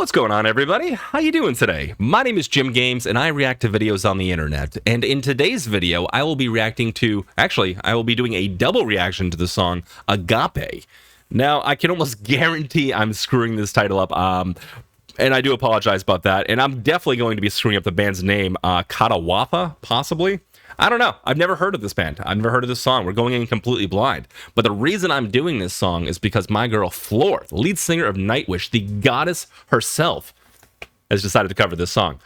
What's going on, everybody? How you doing today? My name is Jim Games, and I react to videos on the internet. And in today's video, I will be reacting to... Actually, I will be doing a double reaction to the song Agape. Now, I can almost guarantee I'm screwing this title up, and I do apologize about that. And I'm definitely going to be screwing up the band's name, Kadawatha, possibly. I don't know. I've never heard of this band. I've never heard of this song. We're going in completely blind. But the reason I'm doing this song is because my girl Floor, the lead singer of Nightwish, the goddess herself, has decided to cover this song.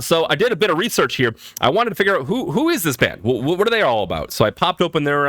So I did a bit of research here. I wanted to figure out who is this band? What are they all about? So I popped open their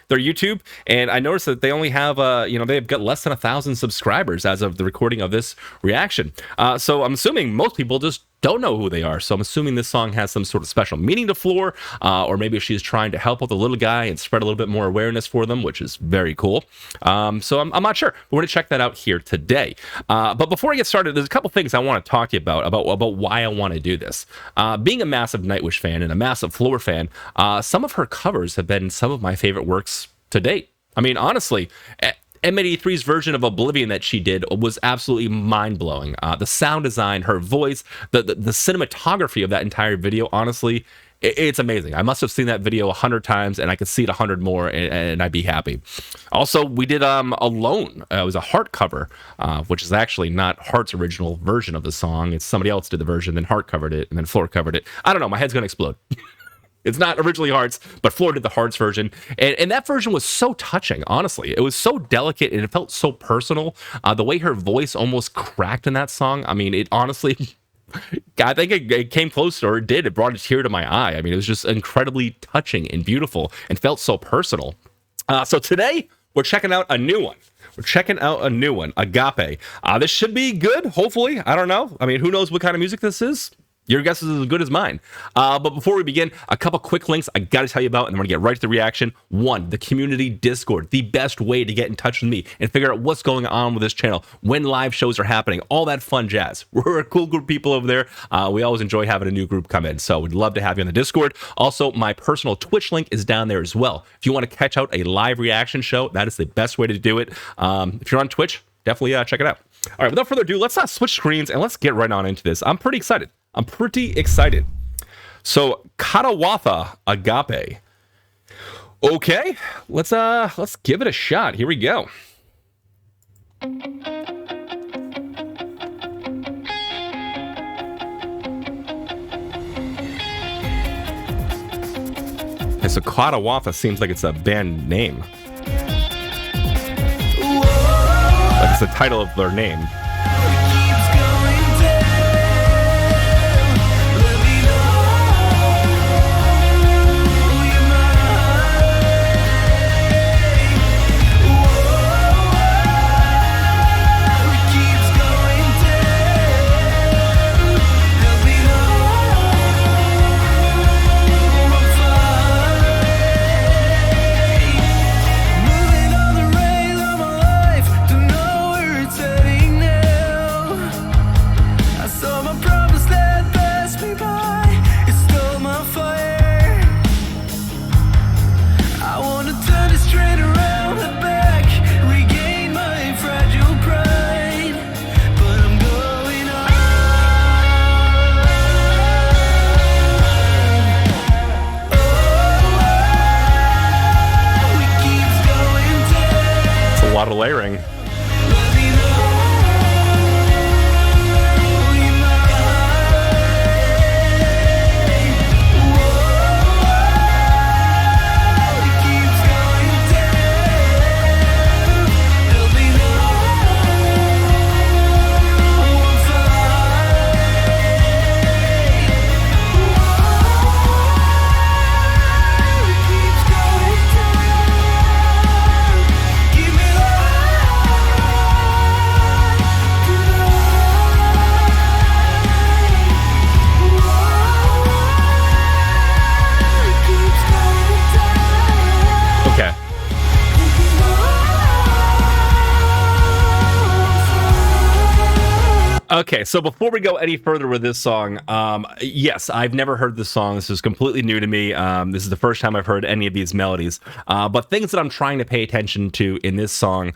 YouTube, and I noticed that they only have they've got less than 1,000 subscribers as of the recording of this reaction. So I'm assuming most people just don't know who they are. So I'm assuming this song has some sort of special meaning to Floor, or maybe she's trying to help with the little guy and spread a little bit more awareness for them, which is very cool. So I'm not sure. We're going to check that out here today. But before I get started, there's a couple things I want to talk to you about why I want to do this. Being a massive Nightwish fan and a massive Floor fan, some of her covers have been some of my favorite works to date. I mean, honestly, M83's version of Oblivion that she did was absolutely mind-blowing. The sound design, her voice, the cinematography of that entire video, honestly, it's amazing. I must have seen that video 100 times, and I could see it 100 more, and I'd be happy. Also, we did Alone. It was a Heart cover, which is actually not Heart's original version of the song. It's somebody else did the version, then Heart covered it, and then Floor covered it. I don't know. My head's going to explode. It's not originally Hearts, but Floor did the Hearts version. And that version was so touching, honestly. It was so delicate, and it felt so personal. The way her voice almost cracked in that song, I mean, it honestly... I think it came close, or it did. It brought a tear to my eye. I mean, it was just incredibly touching and beautiful and felt so personal. So today, we're checking out a new one. Agape. This should be good, hopefully. I don't know. I mean, who knows what kind of music this is? Your guess is as good as mine. But before we begin, a couple quick links I got to tell you about, and I'm going to get right to the reaction. One, the community Discord, the best way to get in touch with me and figure out what's going on with this channel, when live shows are happening, all that fun jazz. We're a cool group of people over there. We always enjoy having a new group come in, so we'd love to have you on the Discord. Also, my personal Twitch link is down there as well. If you want to catch out a live reaction show, that is the best way to do it. If you're on Twitch, definitely check it out. All right, without further ado, let's switch screens and let's get right on into this. I'm pretty excited. So, Kadawatha Agape. Okay, let's give it a shot. Here we go. Okay, so Kadawatha seems like it's a band name. Like it's the title of their name. A lot of layering. Okay, so before we go any further with this song, yes, I've never heard this song. This is completely new to me. This is the first time I've heard any of these melodies. But things that I'm trying to pay attention to in this song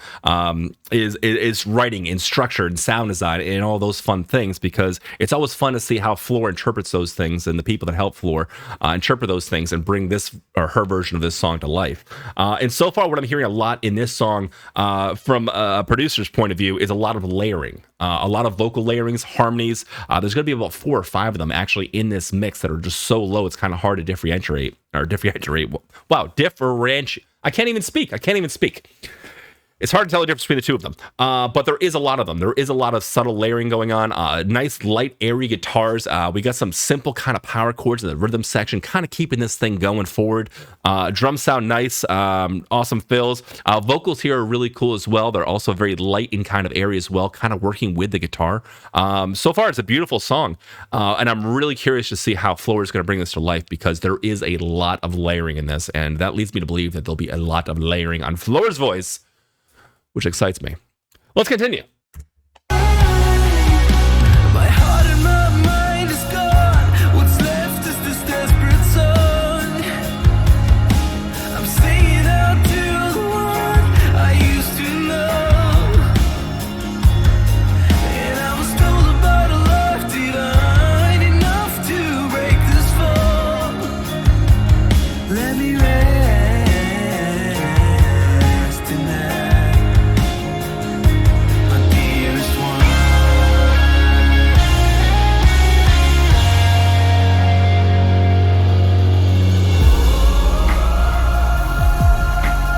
is writing and structure and sound design and all those fun things, because it's always fun to see how Floor interprets those things and the people that help Floor interpret those things and bring this or her version of this song to life. And so far, what I'm hearing a lot in this song from a producer's point of view is a lot of layering. A lot of vocal layerings, harmonies. There's going to be about 4 or 5 of them actually in this mix that are just so low it's kind of hard to differentiate. Wow, differentiate. I can't even speak. It's hard to tell the difference between the two of them, but there is a lot of them. There is a lot of subtle layering going on. Nice, light, airy guitars. We got some simple kind of power chords in the rhythm section, kind of keeping this thing going forward. Drums sound nice, awesome fills. Vocals here are really cool as well. They're also very light in kind of airy as well, kind of working with the guitar. So far, it's a beautiful song, and I'm really curious to see how Floor is going to bring this to life, because there is a lot of layering in this, and that leads me to believe that there'll be a lot of layering on Floor's voice, which excites me. Let's continue.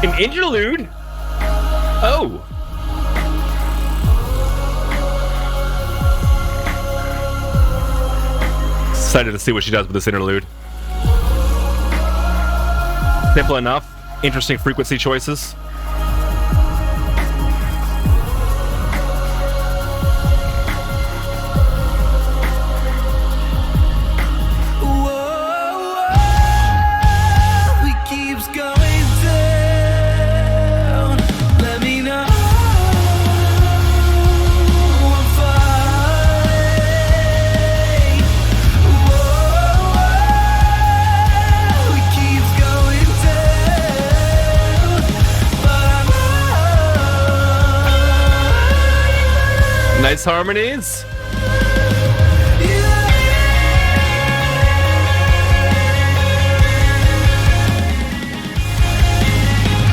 An interlude? Oh. Excited to see what she does with this interlude. Simple enough. Interesting frequency choices. Nice harmonies.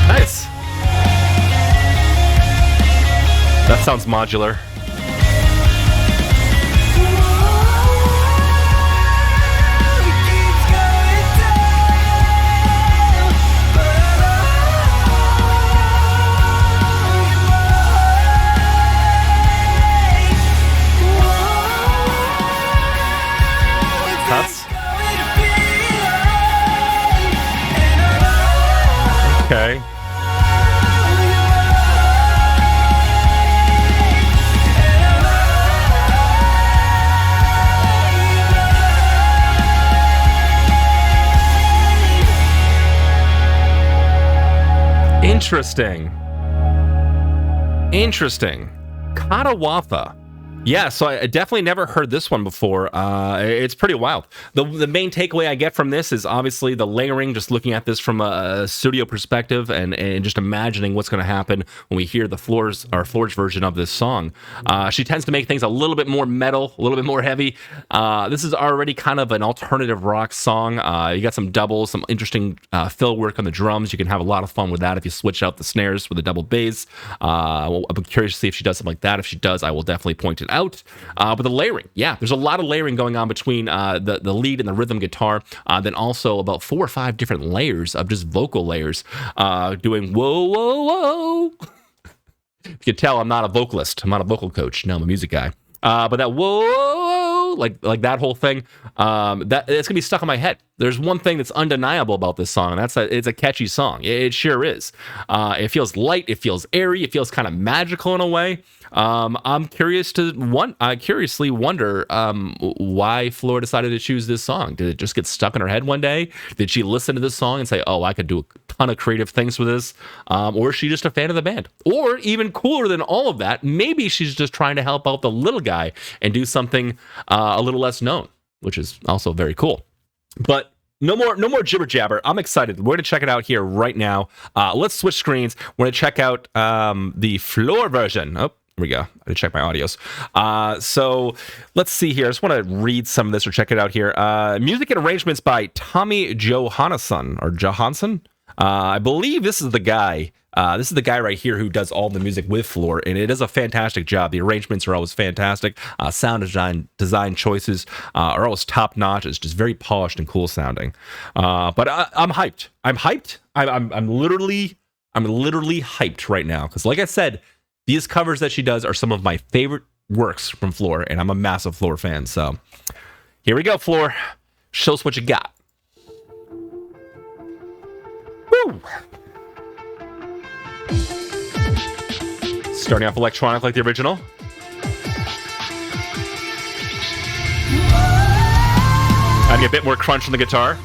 Nice. That sounds modular. Okay. Interesting. Kadawatha. Yeah, so I definitely never heard this one before. It's pretty wild. The main takeaway I get from this is obviously the layering, just looking at this from a studio perspective and just imagining what's going to happen when we hear the Floor's version of this song. She tends to make things a little bit more metal, a little bit more heavy. This is already kind of an alternative rock song. You got some doubles, some interesting fill work on the drums. You can have a lot of fun with that if you switch out the snares with a double bass. I'm curious to see if she does something like that. If she does, I will definitely point it out. But the layering, yeah, there's a lot of layering going on between the lead and the rhythm guitar. Then also about 4 or 5 different layers of just vocal layers doing whoa, whoa, whoa. You can tell I'm not a vocalist. I'm not a vocal coach. No, I'm a music guy. But that whoa, like that whole thing, that it's gonna be stuck in my head. there's one thing that's undeniable about this song, and that's that it's a catchy song. It sure is. It feels light, it feels airy, it feels kind of magical in a way. I'm curiously wonder why Floor decided to choose this song. Did it just get stuck in her head one day? Did she listen to this song and say, "Oh, I could do a ton of creative things with this"? Or is she just a fan of the band? Or even cooler than all of that, maybe she's just trying to help out the little guy and do something a little less known, which is also very cool. But no more jibber jabber. I'm excited. We're gonna check it out here right now. Let's switch screens. We're gonna check out the Floor version. Oh, here we go. I had to check my audios. So let's see here. I just want to read some of this or check it out here. Music and arrangements by Tommy Johannesson or Johansson. I believe this is the guy. This is the guy right here who does all the music with Floor, and it does a fantastic job. The arrangements are always fantastic. Sound design choices are always top notch. It's just very polished and cool sounding. But I'm hyped. I'm hyped. I'm literally hyped right now because, like I said, these covers that she does are some of my favorite works from Floor, and I'm a massive Floor fan. So here we go, Floor. Show us what you got. Woo! Starting off electronic like the original. Adding a bit more crunch on the guitar.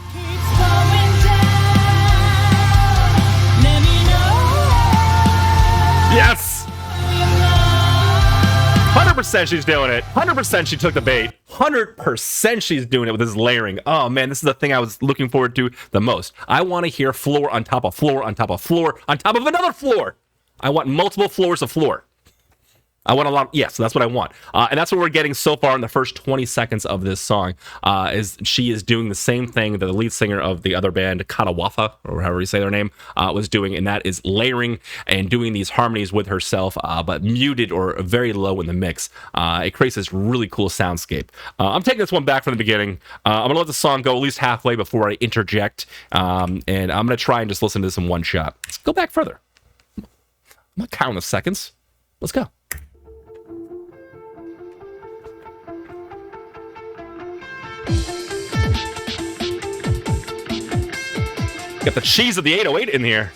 Yes! 100% she's doing it. 100% she took the bait. 100% she's doing it with this layering. Oh man, this is the thing I was looking forward to the most. I want to hear Floor on top of Floor on top of Floor on top of another Floor. I want multiple floors of Floor. I want a lot. Yes, that's what I want. And that's what we're getting so far in the first 20 seconds of this song. Is she is doing the same thing that the lead singer of the other band, Kadawatha, or however you say their name, was doing, and that is layering and doing these harmonies with herself, but muted or very low in the mix. It creates this really cool soundscape. I'm taking this one back from the beginning. I'm going to let the song go at least halfway before I interject, and I'm going to try and just listen to this in one shot. Let's go back further. I'm not counting the seconds. Let's go. Got the cheese of the 808 in here.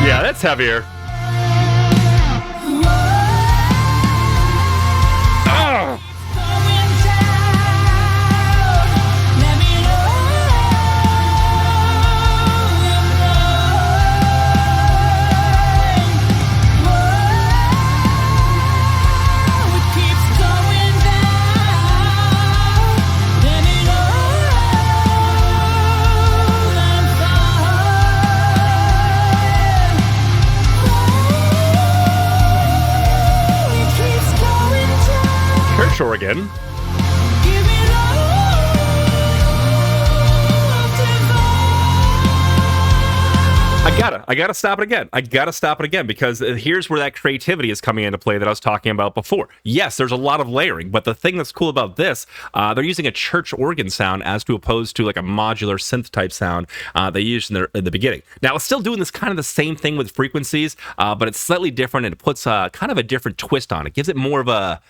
Yeah, that's heavier. Oh. Oregon. I gotta stop it again. I gotta stop it again because here's where that creativity is coming into play that I was talking about before. Yes, there's a lot of layering, but the thing that's cool about this, they're using a church organ sound as to opposed to like a modular synth type sound they used in the beginning. Now it's still doing this kind of the same thing with frequencies, but it's slightly different and it puts kind of a different twist on it. Gives it more of a,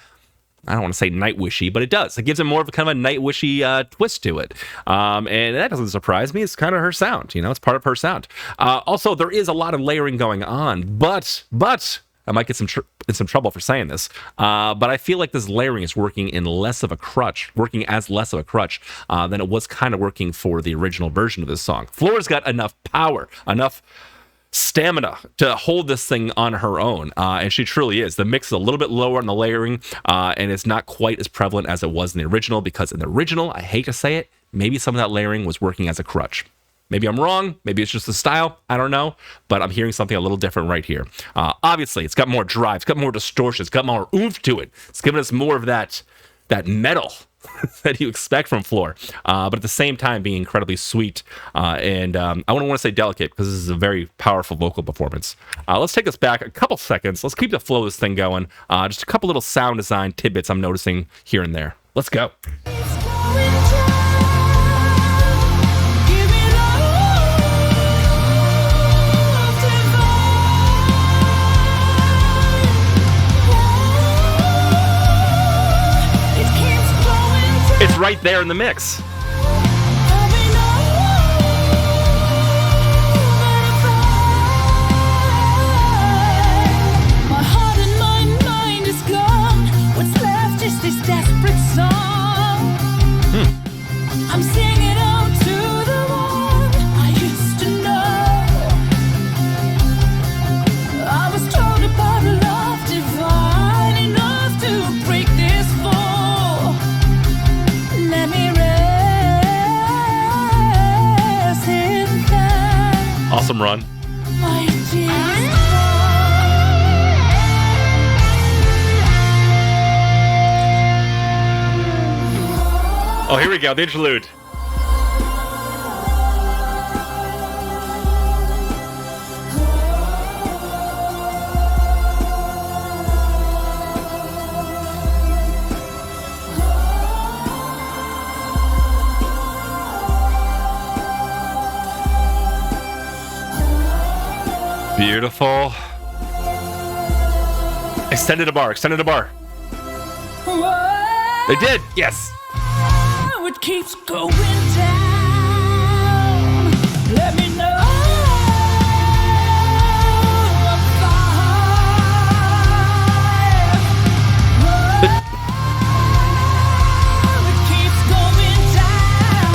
I don't want to say Nightwishy, but it does. It gives it more of a kind of a Nightwishy twist to it. And that doesn't surprise me. It's kind of her sound, you know, it's part of her sound. Also, there is a lot of layering going on, but I might get in some trouble for saying this, but I feel like this layering is working as less of a crutch than it was kind of working for the original version of this song. Floor's got enough power, enough stamina to hold this thing on her own, and she truly is. The mix is a little bit lower on the layering, and it's not quite as prevalent as it was in the original, because in the original, I hate to say it, maybe some of that layering was working as a crutch. Maybe I'm wrong. Maybe it's just the style. I don't know. But I'm hearing something a little different right here. Obviously, it's got more drive. It's got more distortion. It's got more oomph to it. It's giving us more of that metal that you expect from Floor. But at the same time, being incredibly sweet. And I don't want to say delicate, because this is a very powerful vocal performance. Let's take us back a couple seconds. Let's keep the flow of this thing going. Just a couple little sound design tidbits I'm noticing here and there. Let's go. It's right there in the mix. My heart and my mind is gone. What's left is this desperate song. I'm singing out to the one I used to know. I was told about a love divine enough to break this fall. Let me rest in that. Awesome run. My dear. Oh, here we go, the interlude. Beautiful. Extended a bar, extended a bar. They did, yes. It keeps going down. Let me know. It keeps going down.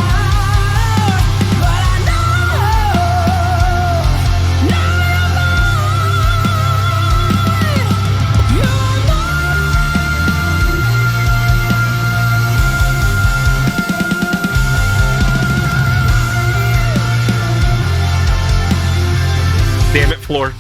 But I know. You're damn it, Floor.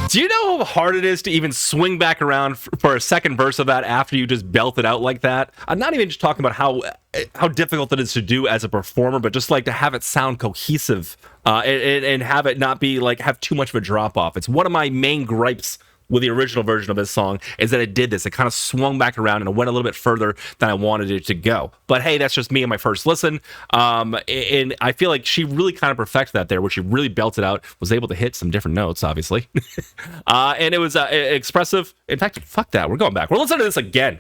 Do you know how hard it is to even swing back around for a second verse of that after you just belt it out like that? I'm not even just talking about how difficult it is to do as a performer, but just like to have it sound cohesive and have it not be like have too much of a drop off. It's one of my main gripes with the original version of this song, is that it did this. It kind of swung back around and it went a little bit further than I wanted it to go. But hey, that's just me on my first listen. And I feel like she really kind of perfected that there, where she really belted out, was able to hit some different notes, obviously. And it was expressive. In fact, fuck that. We're going back. We're listening to this again.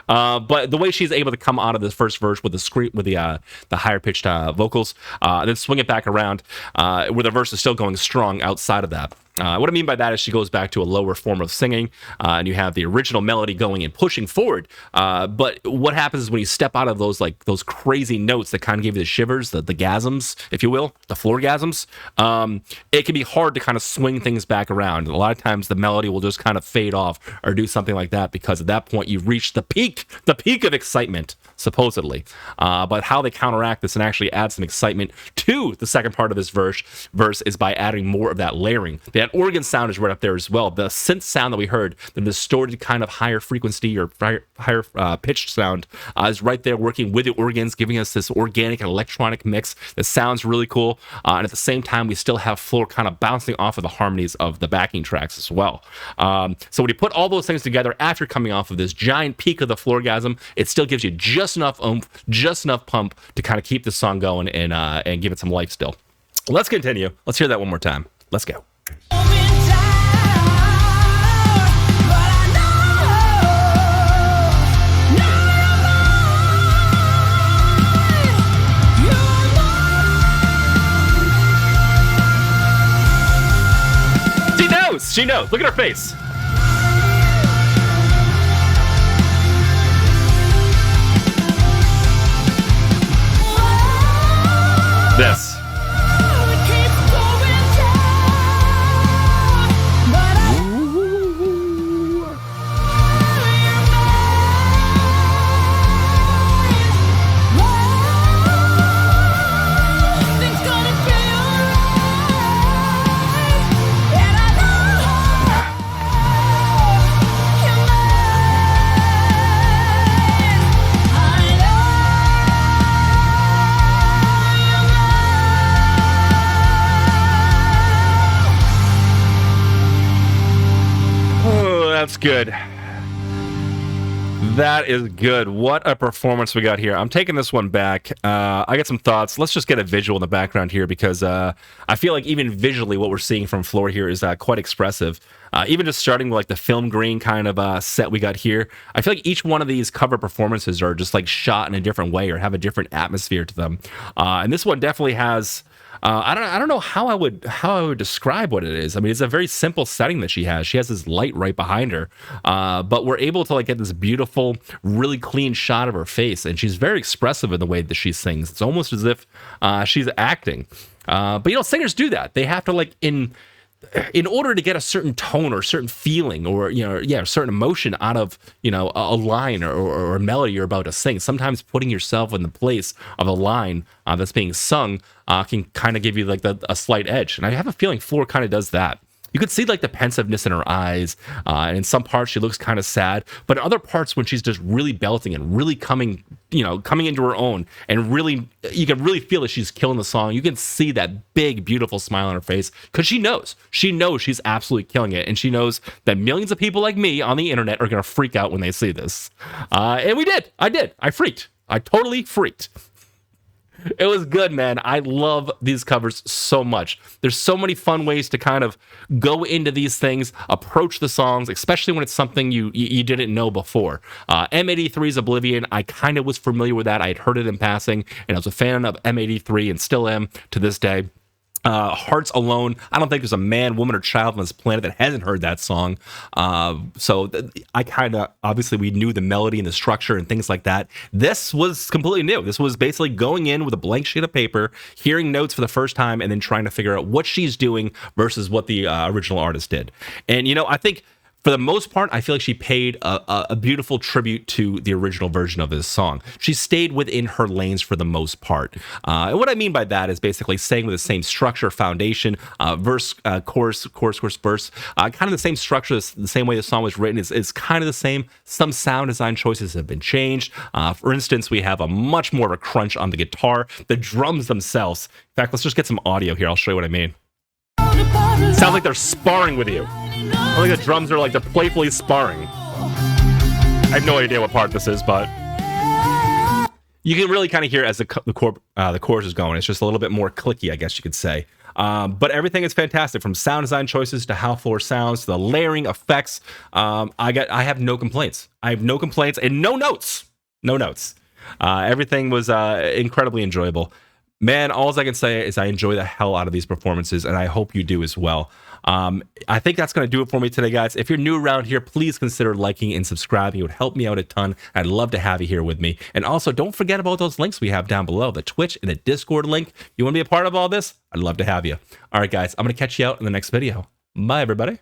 But the way she's able to come out of this first verse with the higher pitched vocals, then swing it back around, where the verse is still going strong outside of that. What I mean by that is she goes back to a lower form of singing, and you have the original melody going and pushing forward. But what happens is when you step out of those crazy notes that kind of give you the shivers, the gasms, if you will, the floor gasms, it can be hard to kind of swing things back around. A lot of times the melody will just kind of fade off or do something like that, because at that point you've reached the peak of excitement, supposedly. But how they counteract this and actually add some excitement to the second part of this verse is by adding more of that layering. That organ sound is right up there as well. The synth sound that we heard, the distorted kind of higher frequency or higher pitched sound, is right there working with the organs, giving us this organic and electronic mix that sounds really cool. And at the same time, we still have Floor kind of bouncing off of the harmonies of the backing tracks as well. So when you put all those things together after coming off of this giant peak of the Floorgasm, it still gives you just enough oomph, just enough pump to kind of keep the song going and give it some life still. Let's continue. Let's hear that one more time. Let's go. She knows. Look at her face. good. That is good. What a performance we got here. I'm taking this one back. I got some thoughts. Let's just get a visual in the background here because I feel like even visually what we're seeing from Floor here is quite expressive. Even just starting with like the film green kind of set we got here. I feel like each one of these cover performances are just like shot in a different way or have a different atmosphere to them. And this one definitely has... I don't know how I would describe what it is. I mean, it's a very simple setting that she has. She has this light right behind her, but we're able to like get this beautiful, really clean shot of her face, and she's very expressive in the way that she sings. It's almost as if she's acting. But you know, singers do that. They have to like in order to get a certain tone or a certain feeling or, you know, a certain emotion out of, you know, a line or a melody you're about to sing, sometimes putting yourself in the place of a line that's being sung can kind of give you like a slight edge. And I have a feeling Floor kind of does that. You could see like the pensiveness in her eyes, and in some parts she looks kind of sad, but in other parts when she's just really belting and really coming into her own, and really, you can really feel that she's killing the song. You can see that big, beautiful smile on her face because she knows she's absolutely killing it, and she knows that millions of people like me on the internet are gonna freak out when they see this. And we did. I freaked. I totally freaked. It was good, man. I love these covers so much. There's so many fun ways to kind of go into these things, approach the songs, especially when it's something you didn't know before. M83's Oblivion, I kind of was familiar with that. I had heard it in passing, and I was a fan of M83 and still am to this day. Hearts Alone, I don't think there's a man, woman, or child on this planet that hasn't heard that song. I kind of, obviously we knew the melody and the structure and things like that. This was completely new. This was basically going in with a blank sheet of paper, hearing notes for the first time, and then trying to figure out what she's doing versus what the original artist did. And, you know, I think for the most part, I feel like she paid a beautiful tribute to the original version of this song. She stayed within her lanes for the most part. And what I mean by that is basically staying with the same structure, foundation, verse, chorus, verse. Kind of the same structure, the same way the song was written is kind of the same. Some sound design choices have been changed. For instance, we have a much more of a crunch on the guitar. The drums themselves. In fact, let's just get some audio here. I'll show you what I mean. Sounds like they're sparring with you. I think the drums are like they're playfully sparring. I have no idea what part this is, but you can really kind of hear as the chorus is going. It's just a little bit more clicky, I guess you could say. But everything is fantastic, from sound design choices to how Floor sounds to the layering effects. I have no complaints. I have no complaints and no notes. No notes. Everything was incredibly enjoyable. Man, all I can say is I enjoy the hell out of these performances, and I hope you do as well. I think that's going to do it for me today, guys. If you're new around here, please consider liking and subscribing. It would help me out a ton. I'd love to have you here with me. And also, don't forget about those links we have down below, the Twitch and the Discord link. You want to be a part of all this? I'd love to have you. All right, guys, I'm going to catch you out in the next video. Bye, everybody.